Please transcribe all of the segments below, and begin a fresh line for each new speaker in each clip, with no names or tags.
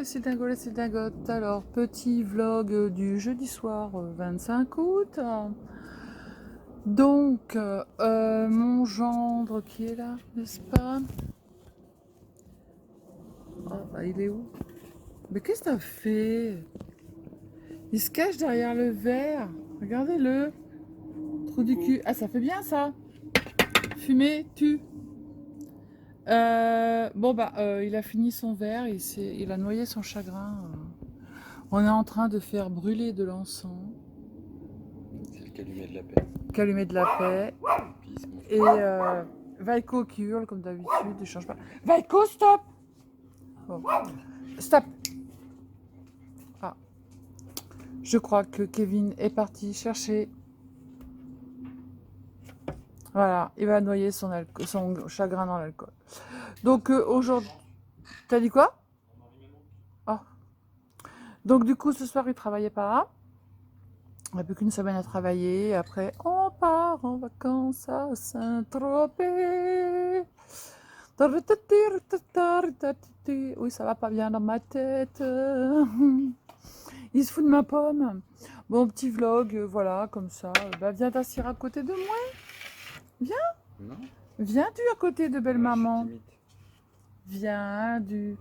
les synagogues. Alors, petit vlog du jeudi soir 25 août. Donc, mon gendre qui est là, n'est-ce pas? Oh, bah, il est où? Mais qu'est-ce que t'as fait? Il se cache derrière le verre. Regardez-le. Trou du cul. Ah, ça fait bien ça. Fumer, tue. Bon, bah, il a fini son verre. Il a noyé son chagrin. On est en train de faire brûler de l'encens.
C'est le calumet de la paix.
Calumet de la paix. Et Vaiko qui hurle comme d'habitude, il change pas. Vaiko, stop! Bon. Stop! Ah. Je crois que Kevin est parti chercher. Voilà, il va noyer son chagrin dans l'alcool. Donc aujourd'hui. T'as dit quoi? Oh. Donc du coup, ce soir, il travaillait pas. Il n'y a plus qu'une semaine à travailler. Après, on part en vacances à Saint-Tropez. Oui, ça va pas bien dans ma tête. Il se fout de ma pomme. Bon, petit vlog, voilà, comme ça. Bah, viens t'asseoir à côté de moi. Viens.
Non.
Viens-tu à côté de belle maman. Viens-tu.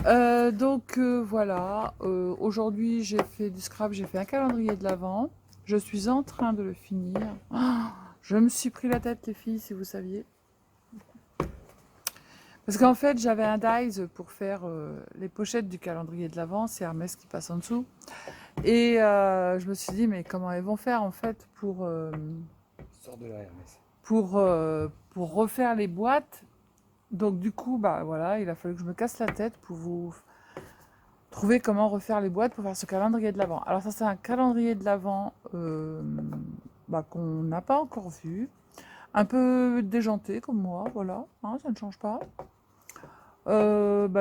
Donc, voilà. Aujourd'hui, j'ai fait du scrap. J'ai fait un calendrier de l'Avent. Je suis en train de le finir. Oh, je me suis pris la tête, les filles, si vous saviez. Parce qu'en fait, j'avais un dies pour faire les pochettes du calendrier de l'Avent. C'est Hermès qui passe en dessous. Et je me suis dit, mais comment ils vont faire en fait
Sors de là, Hermès.
Pour refaire les boîtes. Donc du coup, bah voilà, il a fallu que je me casse la tête pour vous trouver comment refaire les boîtes pour faire ce calendrier de l'Avent. Alors ça, c'est un calendrier de l'Avent qu'on n'a pas encore vu. Un peu déjanté comme moi, voilà, hein, ça ne change pas.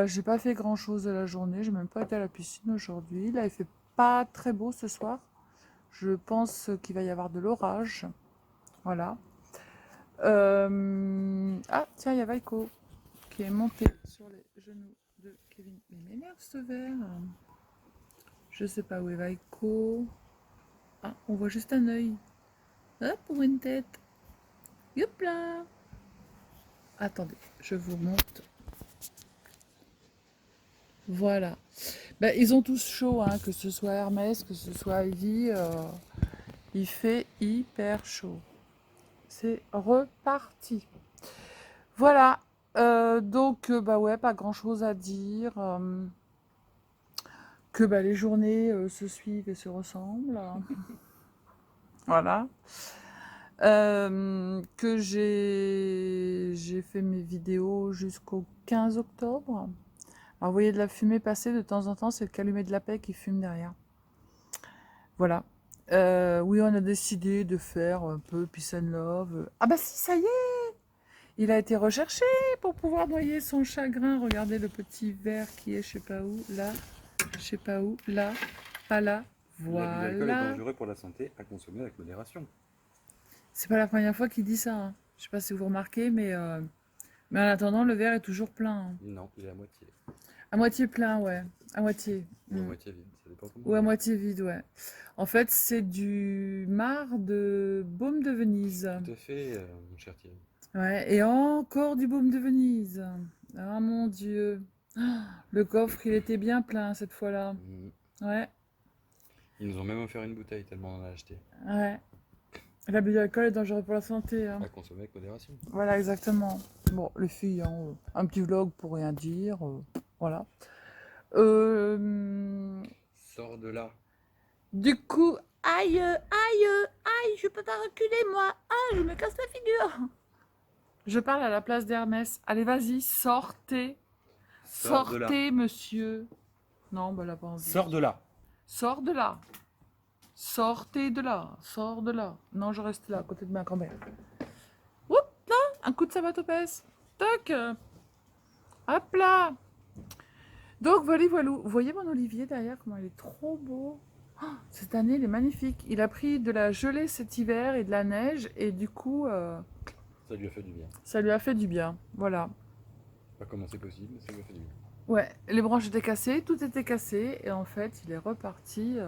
J'ai pas fait grand chose de la journée, j'ai même pas été à la piscine aujourd'hui. Là, il fait pas très beau ce soir. Je pense qu'il va y avoir de l'orage. Voilà. Ah, tiens, il y a Vaiko qui est monté sur les genoux de Kevin. Il m'énerve ce verre. Je sais pas où est Vaiko. Ah, on voit juste un œil. Hop, pour une tête. Youp là. Attendez, je vous montre. Voilà. Ben, ils ont tous chaud, hein, que ce soit Hermès, que ce soit Ivy. Il fait hyper chaud. C'est reparti. Voilà. Donc, bah ouais, pas grand chose à dire. Que bah, les journées se suivent et se ressemblent. Voilà. Que j'ai fait mes vidéos jusqu'au 15 octobre. Alors, vous voyez de la fumée passer de temps en temps, c'est le calumet de la paix qui fume derrière. Voilà. Oui, on a décidé de faire un peu peace and love. Ah bah si, ça y est! Il a été recherché pour pouvoir noyer son chagrin. Regardez le petit verre qui est je sais pas où, là, je sais pas où, là, pas là.
L'abus d'alcool est
Voilà.
dangereux pour la santé, à consommer avec modération.
C'est pas la première fois qu'il dit ça, hein. Je sais pas si vous remarquez, mais en attendant, le verre est toujours plein, hein.
Non, il est à moitié.
À moitié plein, ouais. À moitié.
Ou à moitié vide, ça dépend comment.
Ou à moitié vide, ouais. En fait, c'est du marc de baume de Venise.
Tout à fait, mon cher Thierry.
Ouais, et encore du baume de Venise. Ah mon Dieu. Ah, le coffre, il était bien plein cette fois-là. Ouais,
Ils nous ont même offert une bouteille tellement on en a acheté.
ouais. L'abus d'alcool est dangereux pour la santé, hein.
À consommer avec modération.
Voilà, exactement. Bon, les filles, hein, un petit vlog pour rien dire. Voilà.
Sors de là.
Du coup, aïe, aïe, aïe, je peux pas reculer moi. Ah, je me casse la figure. Je parle à la place d'Hermès. Allez, vas-y, sortez.
Sors de là.
Sortez, monsieur. Non, bah là, pas envie.
Sors de là.
Sors de là. Sortez de là. Sors de là. Non, je reste là, à côté de ma grand-mère. Oups, là, un coup de sabatopès. Toc. Hop là. Donc, voilà, voilà. Vous voyez mon olivier derrière, comment il est trop beau. Oh, cette année, il est magnifique. Il a pris de la gelée cet hiver et de la neige. Et du coup,
Ça lui a fait du bien.
ça lui a fait du bien. Voilà.
Pas comment c'est possible, mais ça lui a fait du bien.
Ouais, les branches étaient cassées, tout était cassé, et en fait, il est reparti.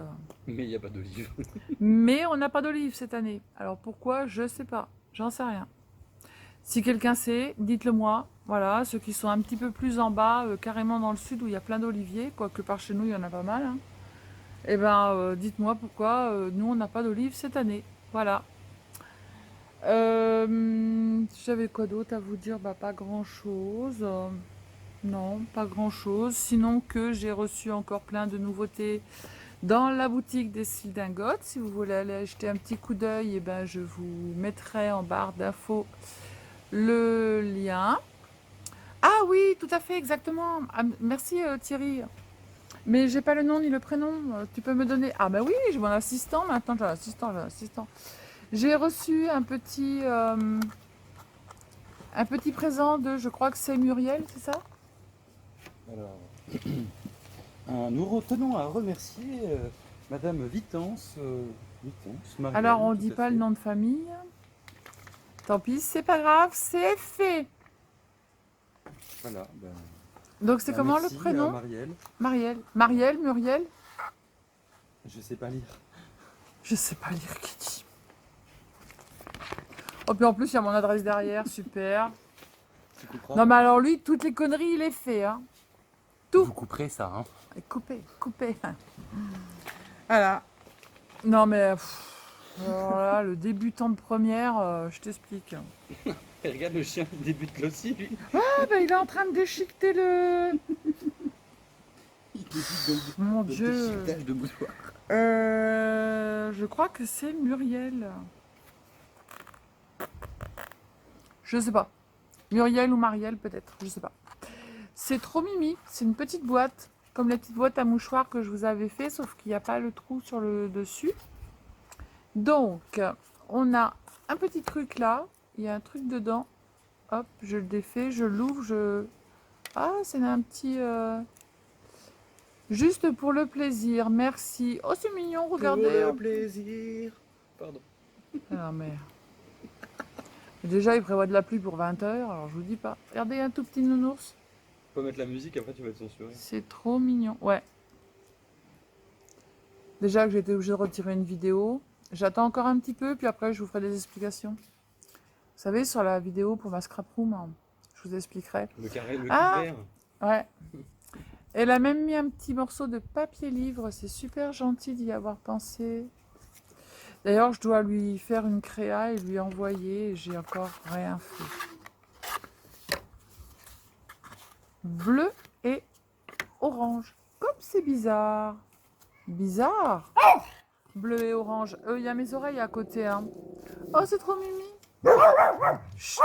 Mais il n'y a pas d'olive.
Mais on n'a pas d'olive cette année. Alors pourquoi? Je sais pas. J'en sais rien. Si quelqu'un sait, dites-le moi. Voilà, ceux qui sont un petit peu plus en bas, carrément dans le sud où il y a plein d'oliviers, quoique par chez nous il y en a pas mal, hein. Eh ben, dites-moi pourquoi nous on n'a pas d'olive cette année. Voilà. J'avais quoi d'autre à vous dire? Bah pas grand-chose. Non, pas grand-chose. Sinon que j'ai reçu encore plein de nouveautés dans la boutique des cils Dingotes. Si vous voulez aller acheter un petit coup d'œil, eh ben, je vous mettrai en barre d'infos le lien. Ah oui, tout à fait, exactement. Ah, merci Thierry. Mais j'ai pas le nom ni le prénom. Tu peux me donner. Ah bah oui, j'ai mon assistant maintenant. J'ai un assistant, j'ai un assistant. J'ai reçu un petit présent de, je crois que c'est Muriel, c'est ça?
Alors, nous tenons à remercier Madame Vitance, Marielle,
Alors on
tout
dit
à
pas le
fait.
nom de famille. Tant pis, c'est pas grave, c'est fait.
Voilà, ben,
Donc c'est comment le
merci
prénom?
Marielle.
Marielle. Marielle, Muriel?
Je sais pas lire.
Je sais pas lire qui dit. Oh, puis en plus, il y a mon adresse derrière, super.
Tu couperas.
Non, mais alors lui, toutes les conneries, il les fait, hein. tout.
Vous couperez ça, hein.
Et coupé, coupé. Voilà. Non, mais alors là, le débutant de première, je t'explique.
Et regarde, le chien il débute là aussi, lui.
Ah, bah, il est en train de déchiqueter le.
Il débute
Mon
de
Dieu.
déchiquetage de boudoir.
Je crois que c'est Muriel. Je sais pas. Muriel ou Marielle, peut-être. Je sais pas. C'est trop mimi. C'est une petite boîte. Comme la petite boîte à mouchoirs que je vous avais fait, sauf qu'il n'y a pas le trou sur le dessus. Donc, on a un petit truc là. Il y a un truc dedans. Hop, je le défais, je l'ouvre, je... Ah, c'est un petit... Juste pour le plaisir, merci. Oh, c'est mignon, regardez.
Pour le plaisir. Pardon.
Ah, mais... Déjà, il prévoit de la pluie pour 20 heures, alors je vous dis pas. Regardez, un tout petit nounours.
Faut mettre la musique, après tu vas être censuré.
C'est trop mignon. Ouais. Déjà que j'ai été obligée de retirer une vidéo. J'attends encore un petit peu, puis après, je vous ferai des explications. Vous savez, sur la vidéo pour ma scrap room, hein, je vous expliquerai.
Le carré, le
Ah
couvert.
Ouais. Elle a même mis un petit morceau de papier livre. C'est super gentil d'y avoir pensé. D'ailleurs, je dois lui faire une créa et lui envoyer. J'ai encore rien fait. Bleu et orange. Comme c'est bizarre. Bizarre. Bleu et orange. Il y a mes oreilles à côté. Hein. Oh, c'est trop mimi. Chut.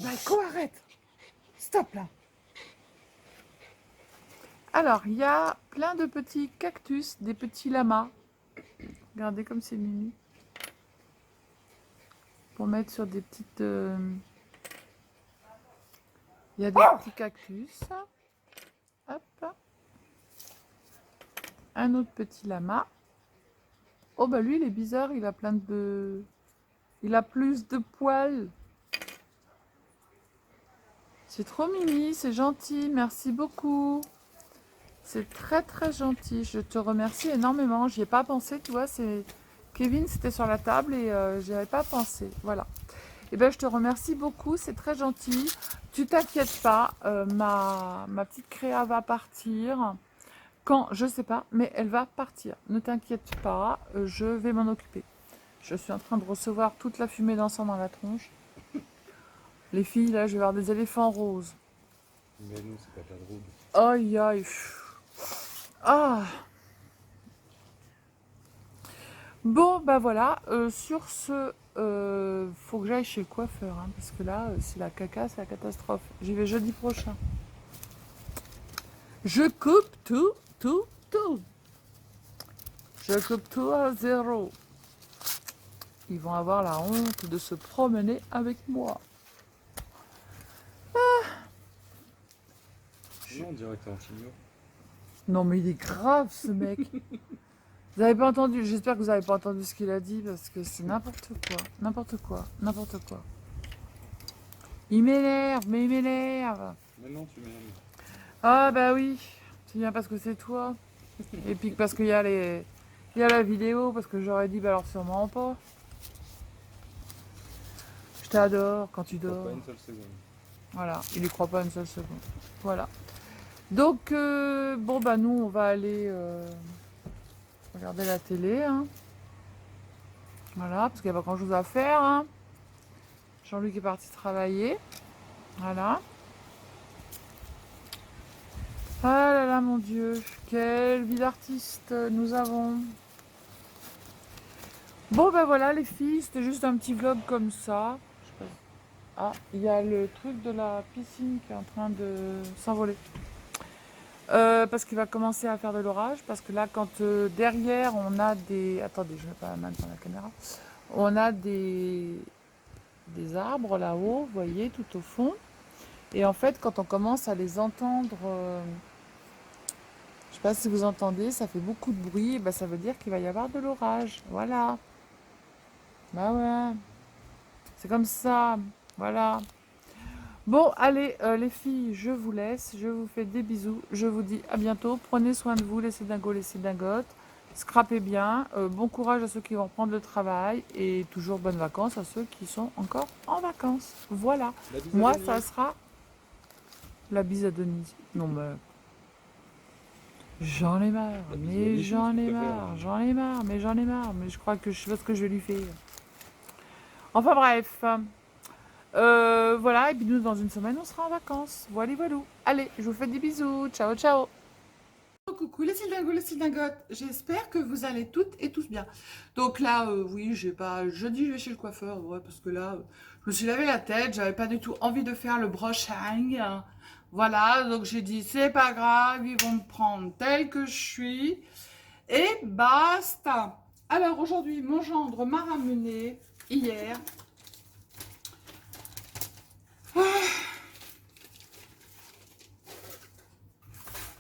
Maïko, arrête. Stop là. Alors, il y a plein de petits cactus, des petits lamas. Regardez comme c'est mimi. Pour mettre sur des petites... Il y a des petits cactus. Hop. Un autre petit lama. Oh bah lui, il est bizarre, il a plein de... Il a plus de poils. C'est trop mimi, c'est gentil, merci beaucoup. C'est très très gentil, je te remercie énormément. J'y ai pas pensé, tu vois, c'est Kevin, c'était sur la table et j'y avais pas pensé. Voilà. Et ben je te remercie beaucoup, c'est très gentil. Tu t'inquiètes pas, ma petite créa va partir. Quand, je sais pas, mais elle va partir. Ne t'inquiète pas, je vais m'en occuper. Je suis en train de recevoir toute la fumée d'encens dans la tronche. Les filles, là, je vais avoir des éléphants roses.
Mais non, c'est pas de la drogue.
Aïe aïe. Ah. Bon, bah voilà. Sur ce, faut que j'aille chez le coiffeur, hein, parce que là, c'est la caca, c'est la catastrophe. J'y vais jeudi prochain. Je coupe tout, tout, tout. Je coupe tout à zéro. Ils vont avoir la honte de se promener avec moi.
Non, on dirait que t'es en chimio.
Non mais il est grave ce mec. Vous avez pas entendu, j'espère que vous avez pas entendu ce qu'il a dit parce que c'est n'importe quoi, n'importe quoi, n'importe quoi. Il m'énerve, mais il m'énerve.
Maintenant tu m'aimes.
Ah bah oui, c'est bien parce que c'est toi. Et puis parce qu'il y a il y a la vidéo, parce que j'aurais dit, bah alors sûrement pas. Je t'adore quand tu
Je crois
dors.
pas une seule seconde.
Voilà, il y croit pas une seule seconde. Voilà. Donc, bon bah nous, on va aller regarder la télé, hein. Voilà, parce qu'il n'y a pas grand chose à faire, hein. Jean-Luc est parti travailler. Voilà. Ah là là, mon Dieu, quelle vie d'artiste nous avons. Bon, ben voilà, les filles, c'était juste un petit vlog comme ça. Je sais pas. Ah, il y a le truc de la piscine qui est en train de s'envoler. Parce qu'il va commencer à faire de l'orage. Parce que là, quand derrière, on a des... Attendez, je ne mets pas la main dans la caméra. On a des arbres là-haut, vous voyez, tout au fond. Et en fait, quand on commence à les entendre... je ne sais pas si vous entendez, ça fait beaucoup de bruit. Ben, ça veut dire qu'il va y avoir de l'orage. Voilà. Bah ouais. C'est comme ça. Voilà. Bon, allez, les filles, je vous laisse. Je vous fais des bisous. Je vous dis à bientôt. Prenez soin de vous, les dingos, les dingotes. Scrapez bien. Bon courage à ceux qui vont reprendre le travail. Et toujours bonnes vacances à ceux qui sont encore en vacances. Voilà.
La bise à
Moi,
Denise.
ça sera la bise à Denise. Non, mais j'en ai marre.
La bise à
Mais
Michou,
j'en
tu
ai
préfères,
marre.
hein.
J'en ai marre. Mais j'en ai marre. Mais je crois que je sais pas ce que je vais lui faire. Enfin bref. Voilà, et puis nous, dans une semaine, on sera en vacances. Voilà, voilà. Allez, je vous fais des bisous. Ciao, ciao.
Coucou les cildingos, les cildingotes, j'espère que vous allez toutes et tous bien. Donc là, oui, j'ai pas, jeudi je vais chez le coiffeur, ouais, parce que là, je me suis lavé la tête, j'avais pas du tout envie de faire le brushing. Voilà, donc j'ai dit, c'est pas grave, ils vont me prendre tel que je suis, et basta. Alors aujourd'hui, mon gendre m'a ramené, hier,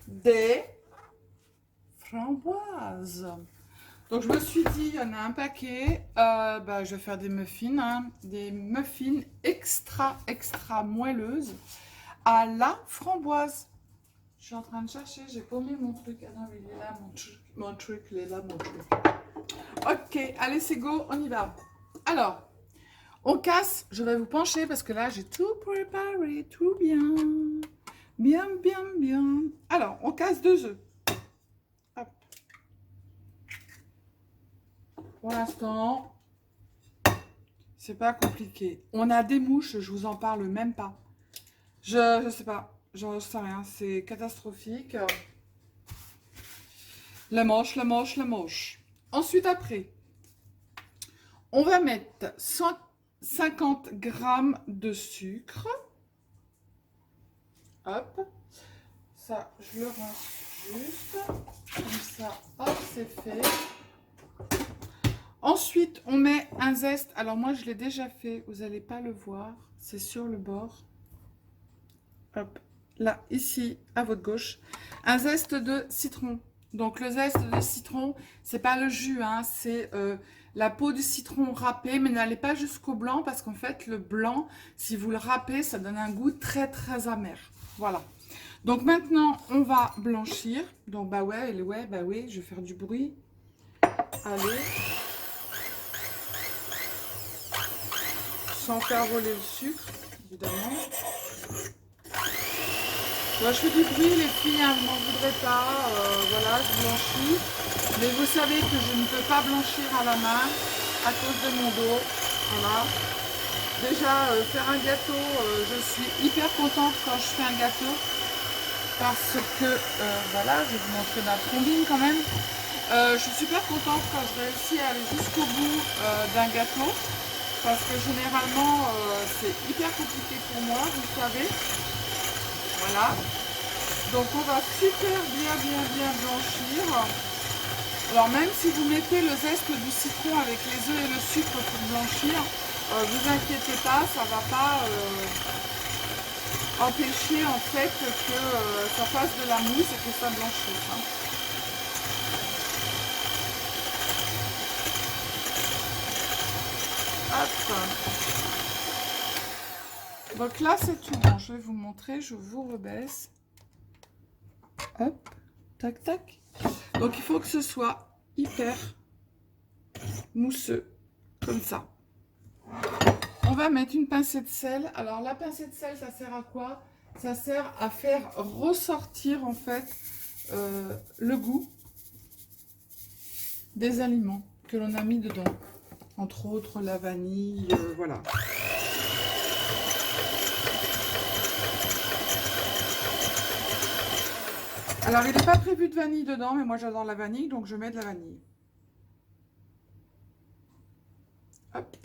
des framboises. Donc je me suis dit, il y en a un paquet, bah, je vais faire des muffins, hein, des muffins extra moelleuses à la framboise. Je suis en train de chercher, j'ai paumé mon truc. Ah non, il est là, mon truc, il est là, mon truc. Ok, allez, c'est go, on y va. Alors, on casse, je vais vous pencher parce que là, j'ai tout préparé, tout bien. Bien, bien, bien. Alors, on casse 2 œufs. Hop. Pour l'instant, c'est pas compliqué. On a des mouches, je vous en parle même pas. Je sais pas, je sais rien, c'est catastrophique. La moche, la moche, la moche. Ensuite, après, on va mettre 150 grammes de sucre. Hop. Ça, je le rince juste. Comme ça, hop, c'est fait. Ensuite, on met un zeste. Alors moi, je l'ai déjà fait. Vous n'allez pas le voir. C'est sur le bord. Hop. Là, ici, à votre gauche. Un zeste de citron. Donc, le zeste de citron, c'est pas le jus, hein, c'est la peau du citron râpée. Mais n'allez pas jusqu'au blanc parce qu'en fait, le blanc, si vous le râpez, ça donne un goût très, très amer. Voilà. Donc, maintenant, on va blanchir. Donc, bah ouais, bah oui, je vais faire du bruit. Allez. Sans faire voler le sucre, évidemment. Moi, je fais du bruit, les filles, hein, vous m'en voudrez pas. Voilà, je blanchis. Mais vous savez que je ne peux pas blanchir à la main à cause de mon dos. Voilà. Déjà, faire un gâteau, je suis hyper contente quand je fais un gâteau. Parce que, voilà, je vais vous montrer ma combine quand même. Je suis super contente quand je réussis à aller jusqu'au bout d'un gâteau. Parce que généralement, c'est hyper compliqué pour moi, vous le savez. Voilà. Donc, on va super bien blanchir. Alors, même si vous mettez le zeste du citron avec les œufs et le sucre pour blanchir, vous inquiétez pas, ça va pas empêcher en fait que ça fasse de la mousse et que ça blanchisse. Hein. Hop. Donc là, c'est tout bon. Je vais vous montrer. Je vous rebaisse. Hop. Tac, tac. Donc, il faut que ce soit hyper mousseux. Comme ça. On va mettre une pincée de sel. Alors, la pincée de sel, ça sert à quoi? Ça sert à faire ressortir, en fait, le goût des aliments que l'on a mis dedans. Entre autres, la vanille, voilà. Alors, il n'est pas prévu de vanille dedans, mais moi, j'adore la vanille, donc je mets de la vanille. Hop.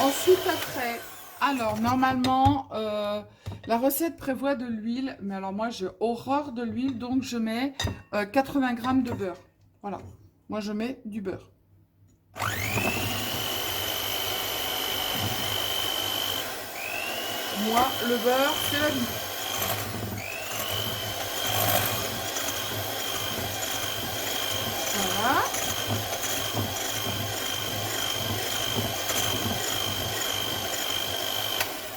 Ensuite, après, alors, normalement, la recette prévoit de l'huile, mais alors moi, j'ai horreur de l'huile, donc je mets 80 g de beurre. Voilà, moi, je mets du beurre. Moi, le beurre, c'est la vie. Voilà.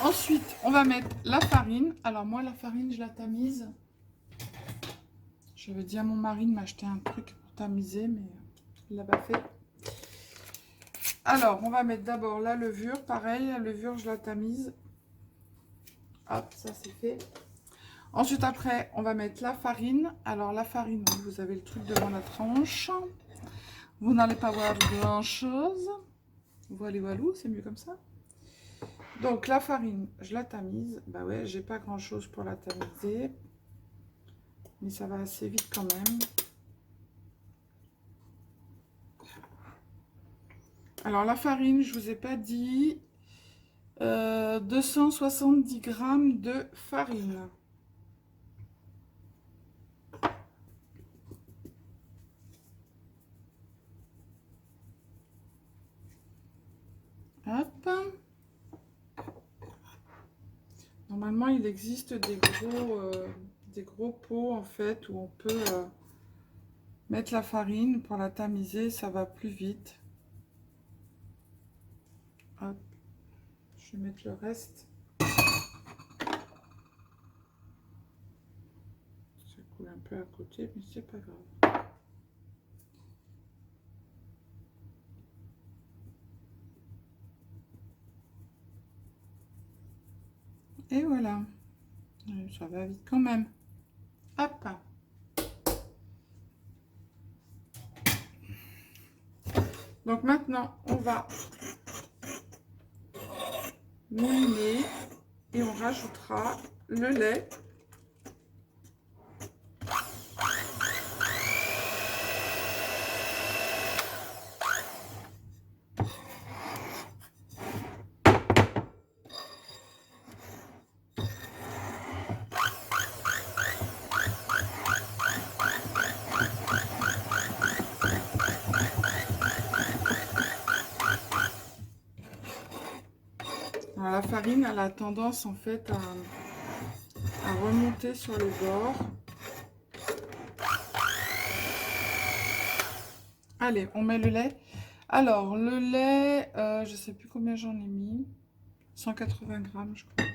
Ensuite, on va mettre la farine. Alors moi, la farine, je la tamise. Je vais dire à mon mari de m'acheter un truc pour tamiser, mais il l'a pas fait. Alors, on va mettre d'abord la levure. Pareil, la levure, je la tamise. Hop, ça c'est fait. Ensuite, après, on va mettre la farine. Alors, la farine, vous avez le truc devant la tranche. Vous n'allez pas voir grand-chose. Voilà, voilà, c'est mieux comme ça. Donc, la farine, je la tamise. Bah ouais, j'ai pas grand-chose pour la tamiser. Mais ça va assez vite quand même. Alors, la farine, je vous ai pas dit... 270 g de farine. Hop. Normalement, il existe des gros pots en fait où on peut mettre la farine pour la tamiser, ça va plus vite. Hop. Je vais mettre le reste. Ça coule un peu à côté, mais c'est pas grave. Et voilà. Ça va vite quand même. Hop. Donc maintenant, on va mouliner et on rajoutera le lait. Alors, la farine, elle a tendance en fait à remonter sur les bords. Allez, on met le lait. Alors, le lait, je sais plus combien j'en ai mis. 180 g, je crois.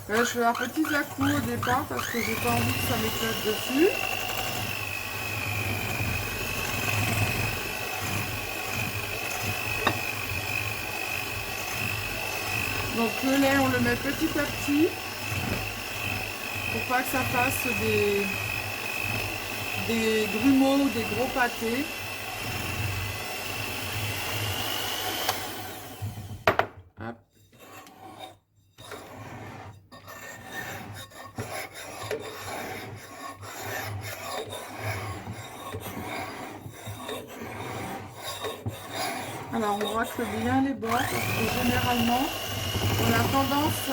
Je fais un petit à-coup au départ parce que j'ai pas envie que ça m'éclate dessus. Donc le lait, on le met petit à petit pour pas que ça fasse des grumeaux ou des gros pâtés. Hop. Alors on racle bien les bords parce que généralement on a tendance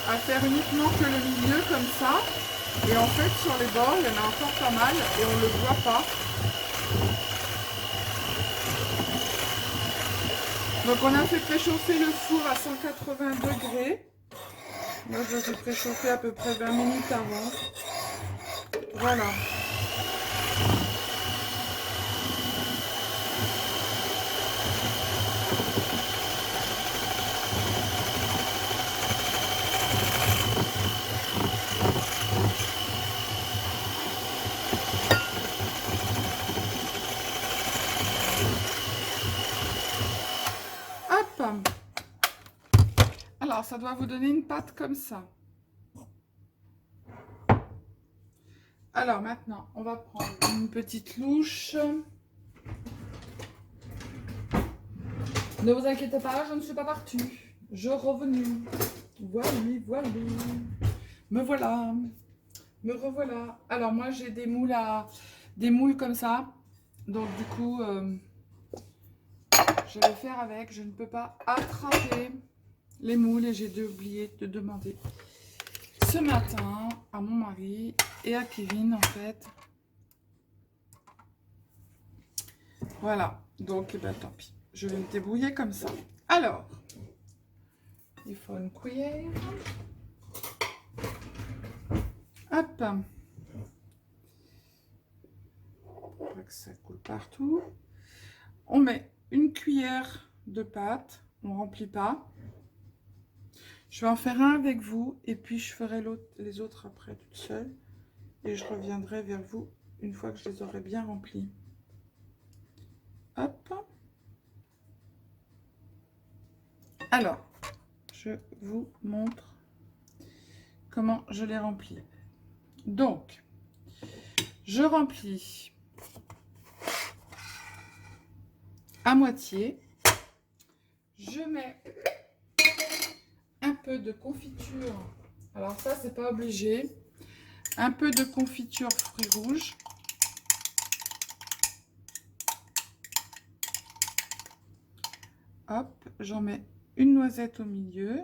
à faire uniquement que le milieu comme ça. Et en fait sur les bords il y en a encore pas mal et on ne le voit pas. Donc on a fait préchauffer le four à 180 degrés. Moi, je les ai préchauffés à peu près 20 minutes avant. Voilà. Hop. Alors, ça doit vous donner une pâte comme ça. Alors, maintenant, on va prendre une petite louche. Ne vous inquiétez pas, je ne suis pas partie. Je revenue. Voilà, voilà. Me voilà. Me revoilà. Alors, moi, j'ai des moules des moules comme ça. Donc, du coup, je vais faire avec. Je ne peux pas attraper les moules et j'ai oublié de demander ce matin à mon mari et à Kevin, en fait. Voilà. Donc, eh ben, tant pis. Je vais me débrouiller comme ça. Alors, il faut une cuillère. Hop. Pour que ça coule partout. On met une cuillère de pâte. On ne remplit pas. Je vais en faire un avec vous et puis je ferai les autres après toute seule. Et je reviendrai vers vous une fois que je les aurai bien remplis. Hop. Alors, je vous montre comment je les remplis. Donc, je remplis à moitié. Je mets un peu de confiture. Alors ça, c'est pas obligé. Un peu de confiture fruits rouges. Hop, j'en mets une noisette au milieu.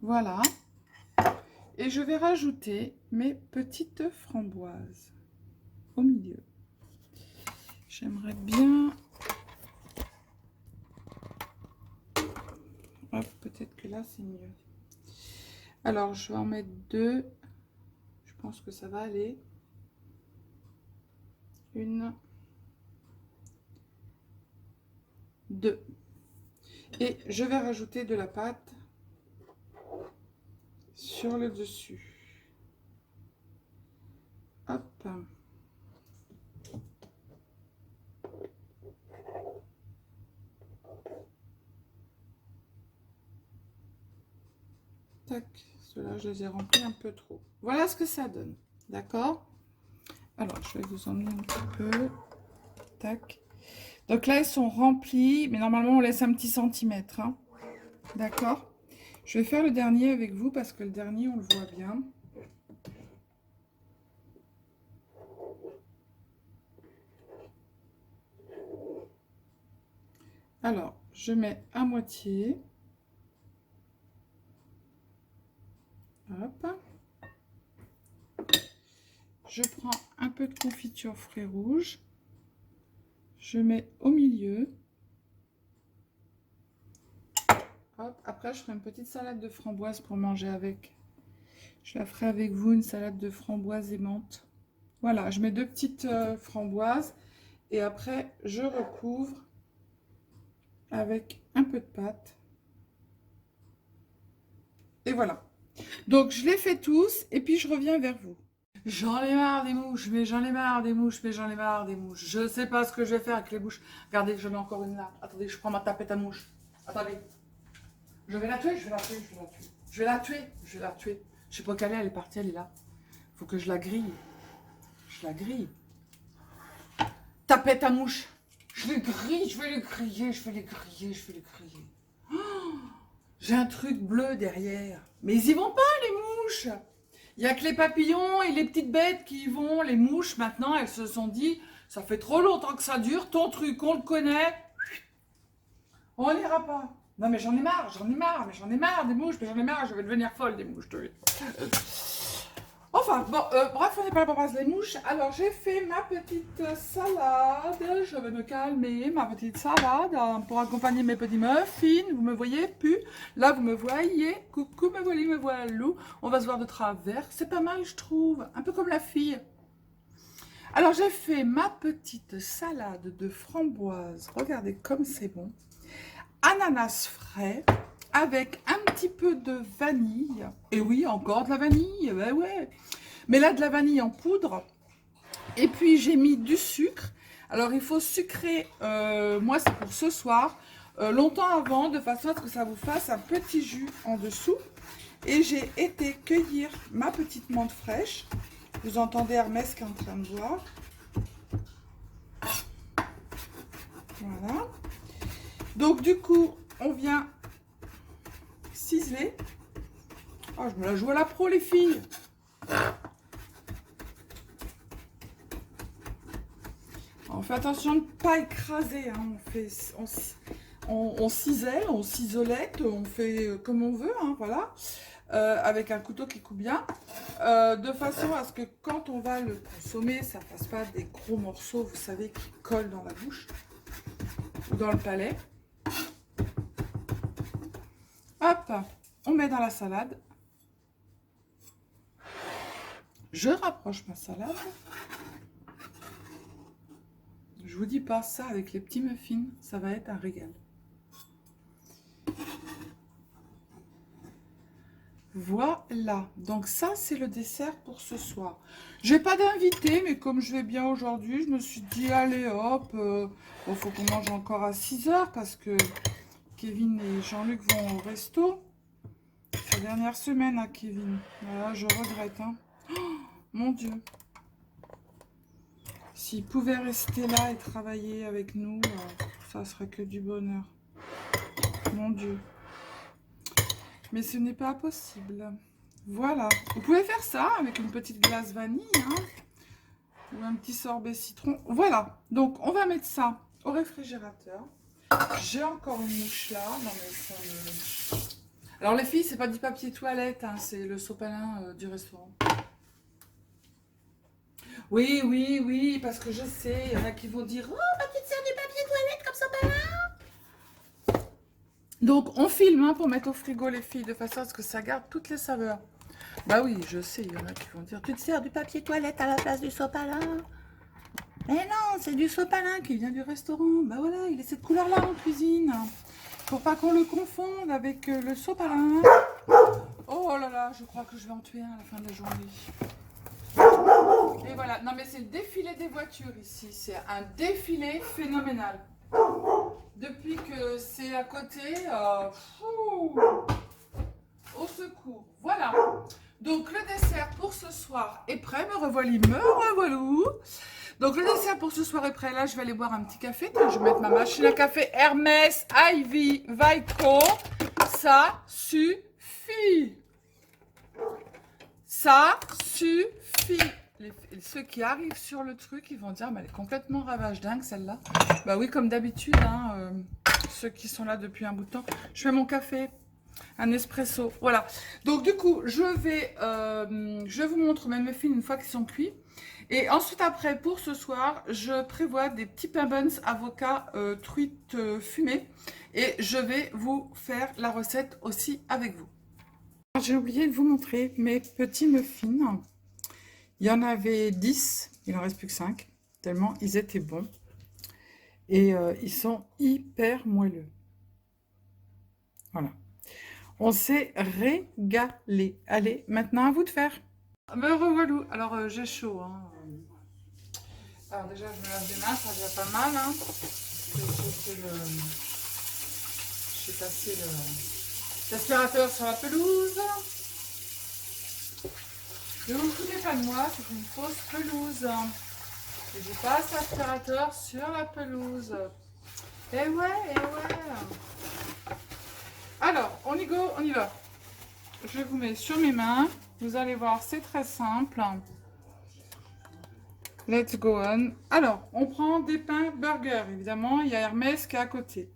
Voilà. Et je vais rajouter mes petites framboises au milieu. J'aimerais bien... Hop, peut-être que là, c'est mieux. Alors, je vais en mettre 2. Je pense que ça va aller. 1, 2. Et je vais rajouter de la pâte sur le dessus. Hop. Tac. Ceux-là, je les ai remplis un peu trop. Voilà ce que ça donne. D'accord? Alors, je vais vous emmener un petit peu. Tac. Donc là, ils sont remplis, mais normalement, on laisse un petit centimètre. Hein. D'accord? Je vais faire le dernier avec vous parce que le dernier, on le voit bien. Alors, je mets à moitié. Hop. Je prends un peu de confiture fruits rouges. Je mets au milieu. Hop. Après, je ferai une petite salade de framboise pour manger avec. Je la ferai avec vous, une salade de framboise et menthe. Voilà, je mets 2 petites framboises. Et après, je recouvre avec un peu de pâte. Et voilà. Donc, je les fais tous et puis je reviens vers vous. J'en ai marre des mouches, mais j'en ai marre des mouches, mais j'en ai marre des mouches. Je sais pas ce que je vais faire avec les mouches. Regardez, j'en ai encore une là. Attendez, je prends ma tapette à mouche. Attendez. Je vais la tuer, je vais la tuer, je vais la tuer. Je vais la tuer, je vais la tuer. Je sais pas qu'elle est partie, elle est là. Faut que je la grille. Je la grille. Tapette à mouche. Je les grille, je vais les griller, je vais les griller, je vais les griller. Oh, j'ai un truc bleu derrière. Mais ils y vont pas, les mouches. Il n'y a que les papillons et les petites bêtes qui y vont. Les mouches, maintenant, elles se sont dit, ça fait trop longtemps que ça dure, ton truc, on le connaît. On n'ira pas. Non, mais j'en ai marre, mais j'en ai marre des mouches, mais j'en ai marre, je vais devenir folle des mouches. Enfin, bon, bref, on n'est pas là pour passer les mouches. Alors, j'ai fait ma petite salade. Je vais me calmer. Ma petite salade pour accompagner mes petits muffins. Vous me voyez plus? Là, vous me voyez. Coucou, me voilà, me voilà. On va se voir de travers. C'est pas mal, je trouve. Un peu comme la fille. Alors, j'ai fait ma petite salade de framboise. Regardez comme c'est bon. Ananas frais. Avec un petit peu de vanille. Et oui, encore de la vanille. Ben ouais. Mais là, de la vanille en poudre. Et puis, j'ai mis du sucre. Alors, il faut sucrer, moi, c'est pour ce soir, longtemps avant, de façon à ce que ça vous fasse un petit jus en dessous. Et j'ai été cueillir ma petite menthe fraîche. Vous entendez Hermès qui est en train de boire. Voilà. Donc, du coup, on vient ciseler. Oh, je me la joue à la pro, les filles. On fait attention de ne pas écraser. Hein. On cisèle, on ciselette, on fait comme on veut. Hein, voilà. Avec un couteau qui coupe bien. De façon à ce que quand on va le consommer, ça ne fasse pas des gros morceaux, vous savez, qui collent dans la bouche ou dans le palais. Hop, on met dans la salade. Je rapproche ma salade. Je vous dis pas ça avec les petits muffins, ça va être un régal. Voilà, donc ça c'est le dessert pour ce soir. J'ai pas d'invité, mais comme je vais bien aujourd'hui, je me suis dit allez hop, bon, faut qu'on mange encore à 6 h parce que Kevin et Jean-Luc vont au resto. C'est la dernière semaine à Kevin. Voilà, je regrette. Hein. Oh, mon Dieu. S'il pouvait rester là et travailler avec nous, ça serait que du bonheur. Mon Dieu. Mais ce n'est pas possible. Voilà. Vous pouvez faire ça avec une petite glace vanille. Hein, ou un petit sorbet citron. Voilà. Donc, on va mettre ça au réfrigérateur. J'ai encore une mouche là. Non, mais ça me... Alors les filles, c'est pas du papier toilette, hein, c'est le sopalin du restaurant. Oui, oui, oui, parce que je sais, il y en a qui vont dire « Oh, bah tu te sers du papier toilette comme sopalin !» Donc on filme hein, pour mettre au frigo les filles, de façon à ce que ça garde toutes les saveurs. Bah oui, je sais, il y en a qui vont dire « Tu te sers du papier toilette à la place du sopalin ?» Mais non, c'est du sopalin qui vient du restaurant. Bah voilà, il est cette couleur-là en cuisine. Pour pas qu'on le confonde avec le sopalin. Oh là là, je crois que je vais en tuer un à la fin de la journée. Et voilà, non mais c'est le défilé des voitures ici. C'est un défilé phénoménal. Depuis que c'est à côté, au secours. Voilà. Donc le dessert pour ce soir est prêt. Me revoilou. Donc le dessert pour ce soir est prêt. Là, je vais aller boire un petit café. Je vais mettre ma machine à café Hermès Ivy Vico. Ça suffit. Ça suffit. Ceux qui arrivent sur le truc, ils vont dire, mais elle est complètement ravage dingue celle-là. Bah oui, comme d'habitude, hein, ceux qui sont là depuis un bout de temps. Je fais mon café. Un espresso, voilà. Donc du coup, je vous montre mes muffins une fois qu'ils sont cuits. Et ensuite après, pour ce soir, je prévois des petits pain buns avocat truite fumée. Et je vais vous faire la recette aussi avec vous. J'ai oublié de vous montrer mes petits muffins. Il y en avait 10, il en reste plus que 5, tellement ils étaient bons. Et ils sont hyper moelleux. Voilà. On s'est régalé. Allez, maintenant à vous de faire. Me revoilou. Alors, j'ai chaud. Hein. Alors déjà, je me lave les mains, ça va pas mal. Hein. J'ai passé l'aspirateur sur la pelouse. Ne vous foutez pas de moi, c'est une fausse pelouse. Et je passe l'aspirateur sur la pelouse. Et ouais. Alors, on y go, on y va. Je vous mets sur mes mains. Vous allez voir, c'est très simple. Let's go on. Alors, on prend des pains burger. Évidemment, il y a Hermès qui est à côté.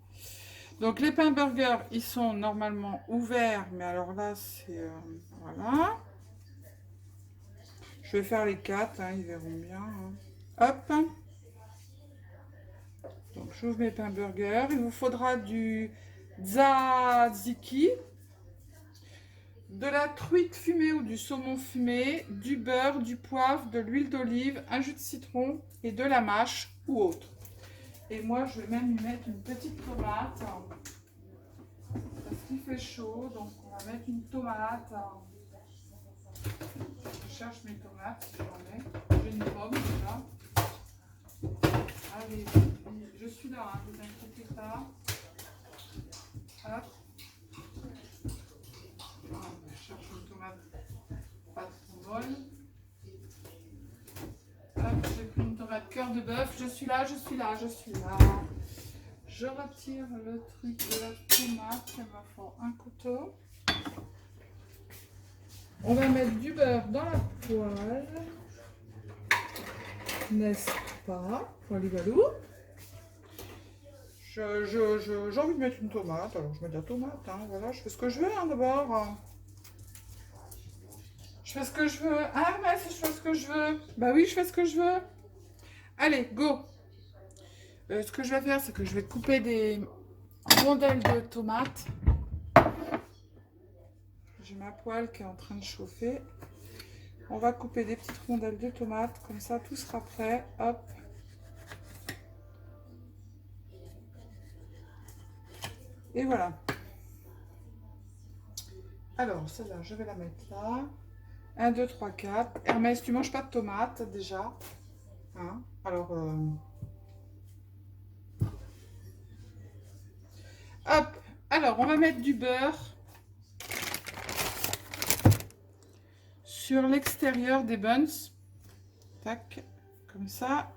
Donc, les pains burger, ils sont normalement ouverts. Mais alors là, c'est... voilà. Je vais faire les 4, hein, ils verront bien. Hein. Hop. Donc j'ouvre mes pains burgers. Il vous faudra du tzatziki, de la truite fumée ou du saumon fumé, du beurre, du poivre, de l'huile d'olive, un jus de citron et de la mâche ou autre. Et moi, je vais même y mettre une petite tomate. Parce qu'il fait chaud, donc on va mettre une tomate. Je cherche mes tomates si j'en ai. J'ai une pomme déjà. Allez, je suis là, hein, ne vous inquiétez pas. Hop. Je cherche une tomate pas trop molle. Hop, j'ai pris une tomate cœur de bœuf. Je suis là, je suis là, je suis là. Je retire le truc de la tomate. Il me faut un couteau. On va mettre du beurre dans la poêle. N'est-ce pas? Poilibalou. J'ai envie de mettre une tomate, alors je mets de la tomate. Hein, voilà, je fais ce que je veux hein, d'abord. Je fais ce que je veux. Ah, mais je fais ce que je veux. Bah oui, je fais ce que je veux. Allez, go. Ce que je vais faire, c'est que je vais couper des rondelles de tomates. J'ai ma poêle qui est en train de chauffer. On va couper des petites rondelles de tomates. Comme ça, tout sera prêt. Hop. Et voilà. Alors, celle-là, je vais la mettre là. 1, 2, 3, 4. Hermès, tu manges pas de tomates déjà. Hein? Alors, hop. Alors, on va mettre du beurre sur l'extérieur des buns. Tac. Comme ça.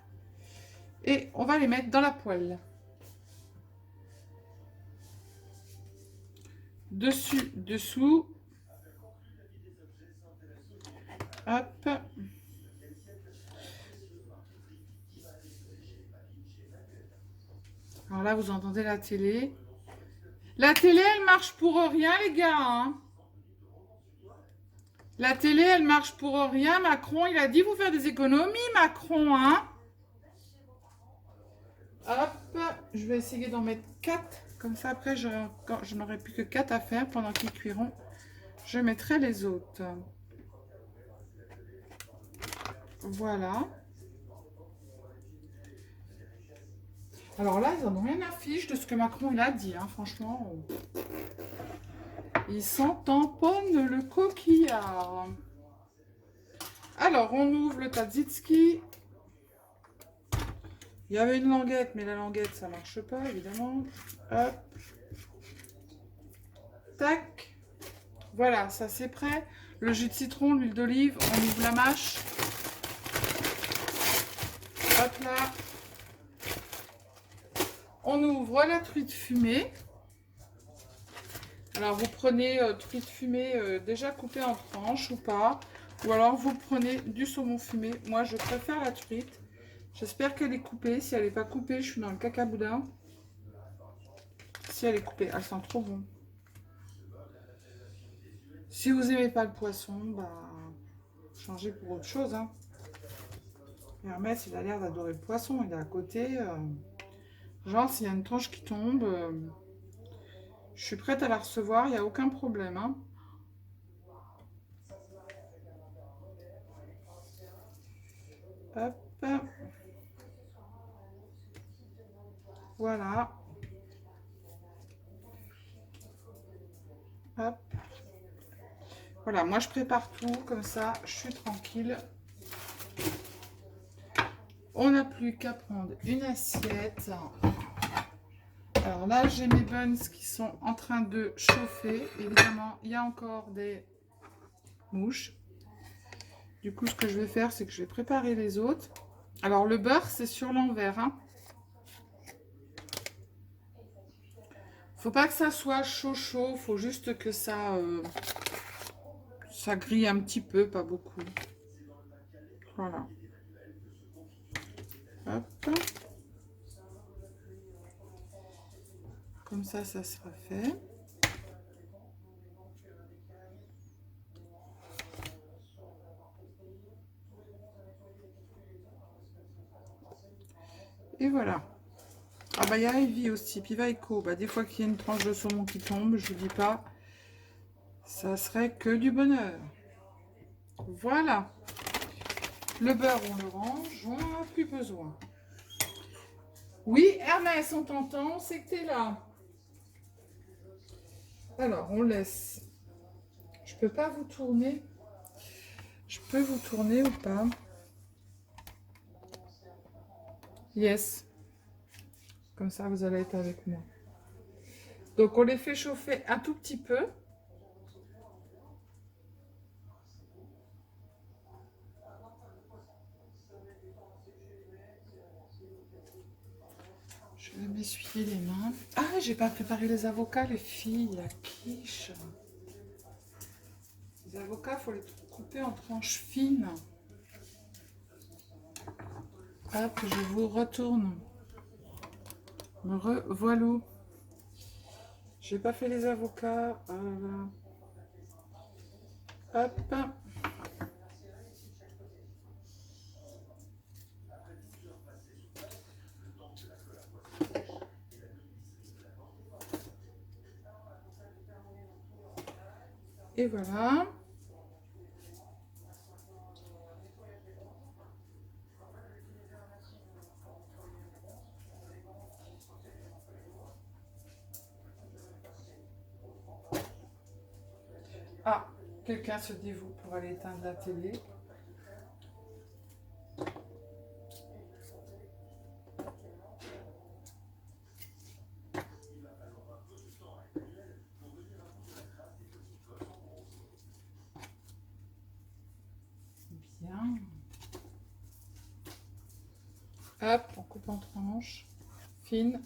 Et on va les mettre dans la poêle. Dessus, dessous. Hop. Alors là, vous entendez la télé. La télé, elle marche pour rien, les gars. Hein. La télé, elle marche pour rien. Macron, il a dit vous faire des économies, Macron. Hein. Hop. Je vais essayer d'en mettre 4. Comme ça, après, je n'aurai plus que 4 à faire pendant qu'ils cuiront. Je mettrai les autres. Voilà. Alors là, ils n'en ont rien à fiche de ce que Macron il a dit. Hein, franchement, ils s'en tamponnent le coquillard. Alors, on ouvre le tzatziki. Il y avait une languette, mais la languette, ça ne marche pas, évidemment. Hop. Tac. Voilà, ça c'est prêt. Le jus de citron, l'huile d'olive, on ouvre la mâche. Hop là. On ouvre la truite fumée. Alors vous prenez truite fumée déjà coupée en tranches ou pas. Ou alors vous prenez du saumon fumé. Moi je préfère la truite. J'espère qu'elle est coupée. Si elle n'est pas coupée, je suis dans le cacaboudin. Si elle est coupée, elle sent trop bon. Si vous n'aimez pas le poisson, bah changez pour autre chose. Hein. Hermès, il a l'air d'adorer le poisson. Il est à côté. Genre, s'il y a une tranche qui tombe, je suis prête à la recevoir. Il n'y a aucun problème. Hein. Hop. Voilà. Hop. Voilà, moi je prépare tout comme ça, je suis tranquille. On n'a plus qu'à prendre une assiette. Alors là, j'ai mes buns qui sont en train de chauffer. Évidemment, il y a encore des mouches. Du coup, ce que je vais faire, c'est que je vais préparer les autres. Alors, le beurre, c'est sur l'envers. Hein. Faut pas que ça soit chaud. Faut juste que ça grille un petit peu, pas beaucoup. Voilà. Hop. Comme ça sera fait. Ah bah il y a Ivy aussi, puis Vaiko. Bah, des fois qu'il y a une tranche de saumon qui tombe, je vous dis pas, ça serait que du bonheur. Voilà. Le beurre, on le range, on n'en a plus besoin. Oui, Ernest, on t'entend, c'est que t'es là. Alors, on laisse. Je peux pas vous tourner. Je peux vous tourner ou pas? Yes. Comme ça, vous allez être avec moi. Donc, on les fait chauffer un tout petit peu. Je vais m'essuyer les mains. Ah, j'ai pas préparé les avocats, les filles. La quiche. Les avocats, il faut les couper en tranches fines. Hop, je vous retourne. Me revoilà. J'ai pas fait les avocats. Voilà. Hop. Et voilà. Ah, quelqu'un se dévoue pour aller éteindre la télé. Bien. Hop, on coupe en tranches fines.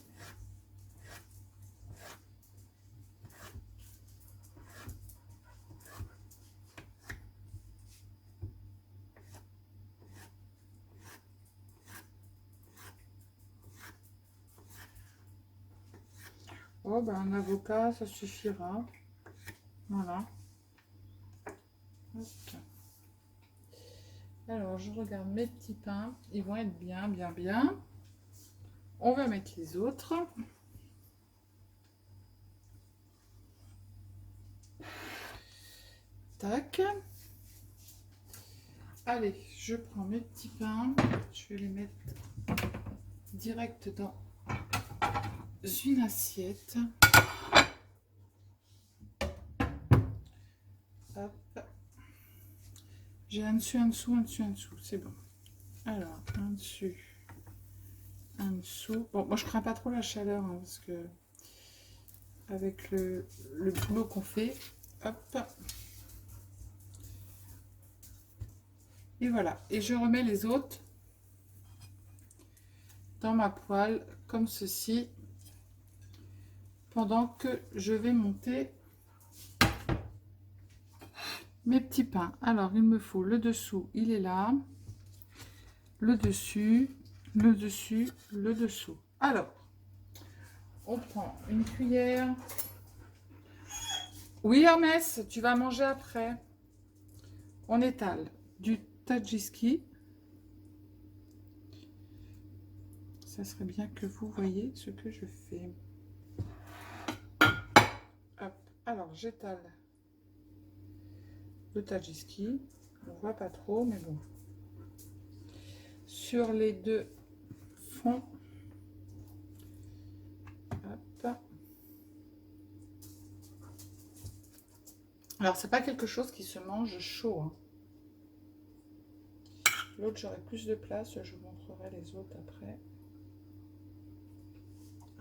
Oh, ben un avocat, ça suffira. Voilà. Hop. Alors, je regarde mes petits pains. Ils vont être bien, bien, bien. On va mettre les autres. Tac. Allez, je prends mes petits pains. Je vais les mettre direct dans une assiette. Hop. J'ai un dessus, un dessous, un dessus, un dessous. C'est bon. Alors, un dessus, un dessous. Bon, moi je crains pas trop la chaleur hein, parce que avec le boulot qu'on fait, hop. Et voilà. Et je remets les autres dans ma poêle comme ceci pendant que je vais monter mes petits pains. Alors, il me faut le dessous, il est là. Le dessus, le dessus, le dessous. Alors, on prend une cuillère. Oui, Hermès, tu vas manger après. On étale du tadjiski. Ça serait bien que vous voyez ce que je fais. Hop. Alors, j'étale le tadjiski. On voit pas trop, mais bon. Sur les deux fonds. Hop. Alors, c'est pas quelque chose qui se mange chaud. Hein. L'autre, j'aurai plus de place. Je vous montrerai les autres après.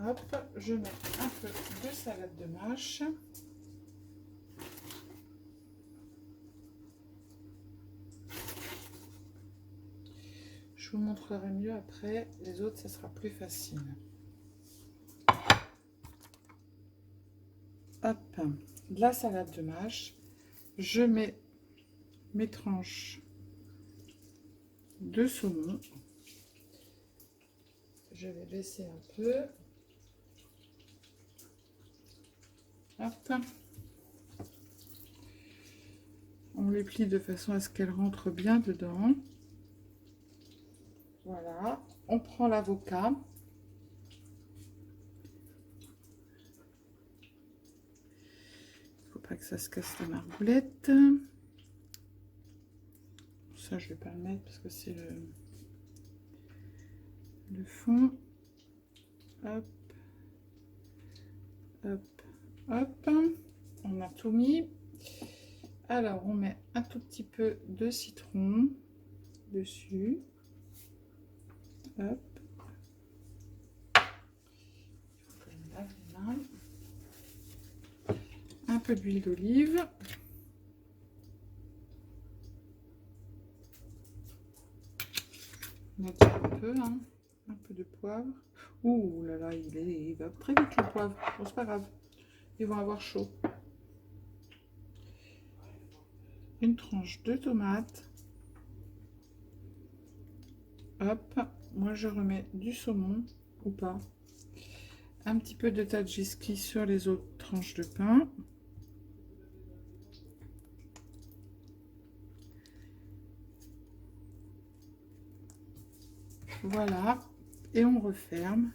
Hop, je mets un peu de salade de mâche. Je vous montrerai mieux après. Les autres, ça sera plus facile. Hop, de la salade de mâche. Je mets mes tranches de saumon. Je vais laisser un peu. Hop. On les plie de façon à ce qu'elles rentrent bien dedans. Voilà. On prend l'avocat. pas que ça se casse la margoulette. Ça, je vais pas le mettre parce que c'est le fond. Hop, hop, hop. On a tout mis. Alors, on met un tout petit peu de citron dessus. Hop. Il faut que je me lave les mains. Un peu d'huile d'olive. On a dit un peu, hein. Un peu de poivre. Ouh là là, il va très vite le poivre. Bon, c'est pas grave. Ils vont avoir chaud. Une tranche de tomate. Hop. Moi, je remets du saumon ou pas. Un petit peu de tzatziki sur les autres tranches de pain. Voilà, et on referme.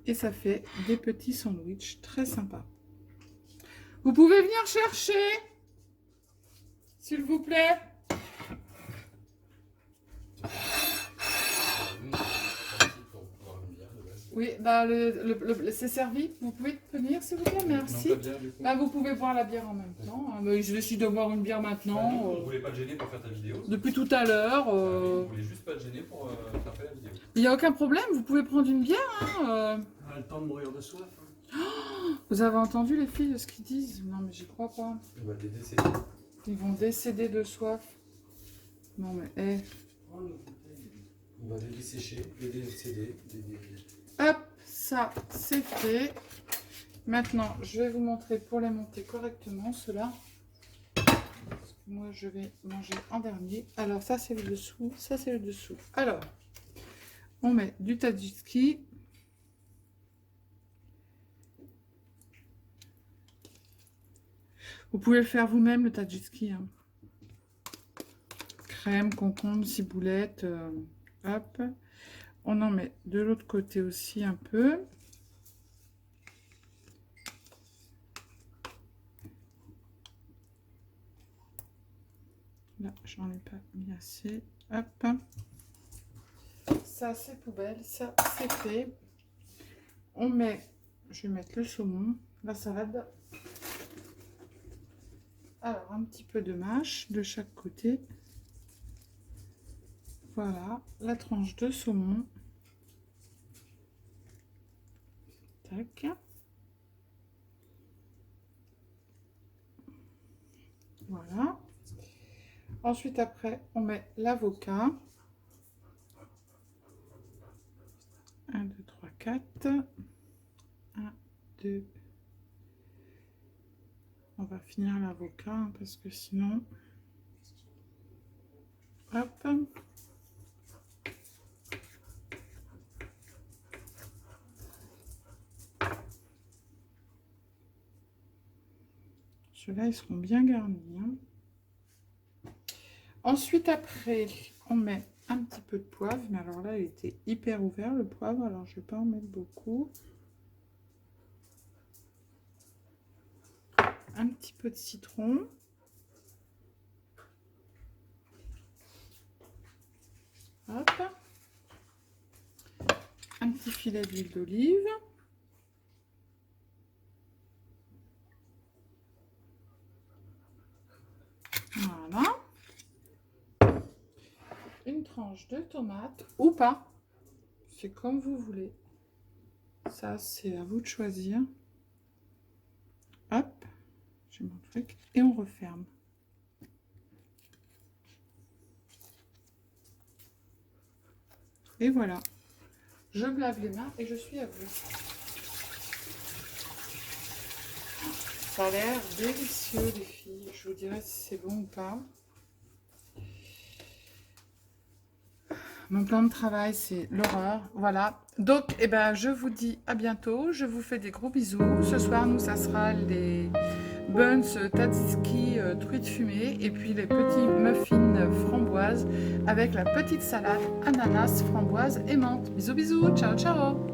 Et ça fait des petits sandwichs très sympas. Vous pouvez venir chercher, s'il vous plaît. Oui, bah c'est servi. Vous pouvez venir, s'il vous plaît, merci. Bah, vous pouvez boire la bière en même temps. Mais je décide de boire une bière maintenant.
Vous voulez pas te gêner pour faire ta vidéo?
Depuis tout à l'heure.
Vous voulez juste pas te gêner pour faire la vidéo?
Il n'y a aucun problème, vous pouvez prendre une bière. Hein,
On a le temps de mourir de soif.
Vous avez entendu les filles de ce qu'ils disent? Non, mais j'y crois pas.
On va les décéder.
Ils vont décéder de soif. Non, mais
On va les dessécher, les décéder.
Hop, ça c'est fait. Maintenant, je vais vous montrer pour les monter correctement ceux-là. Moi, je vais manger en dernier. Alors, ça c'est le dessous, ça c'est le dessous. Alors, on met du tzatziki. Vous pouvez le faire vous-même, le tzatziki. Hein. Crème, concombre, ciboulette. Hop. On en met de l'autre côté aussi un peu. Là, j'en ai pas mis assez. Hop. Ça, c'est poubelle. Ça, c'est fait. On met, je vais mettre le saumon, la salade. Alors, un petit peu de mâche de chaque côté. Voilà, la tranche de saumon. Tac. Voilà. Ensuite, après, on met l'avocat. 1, 2, 3, 4. 1, 2. On va finir l'avocat hein, parce que sinon... Hop. Ceux-là, ils seront bien garnis. Hein. Ensuite, après, on met un petit peu de poivre. Mais alors là, il était hyper ouvert, le poivre. Alors, je ne vais pas en mettre beaucoup. Un petit peu de citron. Hop. Un petit filet d'huile d'olive. Voilà. Une tranche de tomate ou pas. C'est comme vous voulez. Ça, c'est à vous de choisir. Hop. J'ai mon truc. Et on referme. Et voilà. Je me lave les mains et je suis à vous. Ça a l'air délicieux, les filles. Je vous dirai si c'est bon ou pas. Mon plan de travail, c'est l'horreur. Voilà. Donc, eh ben, je vous dis à bientôt. Je vous fais des gros bisous. Ce soir, nous, ça sera les buns tzatziki truite fumée et puis les petits muffins framboises avec la petite salade ananas, framboise et menthe. Bisous, bisous. Ciao, ciao.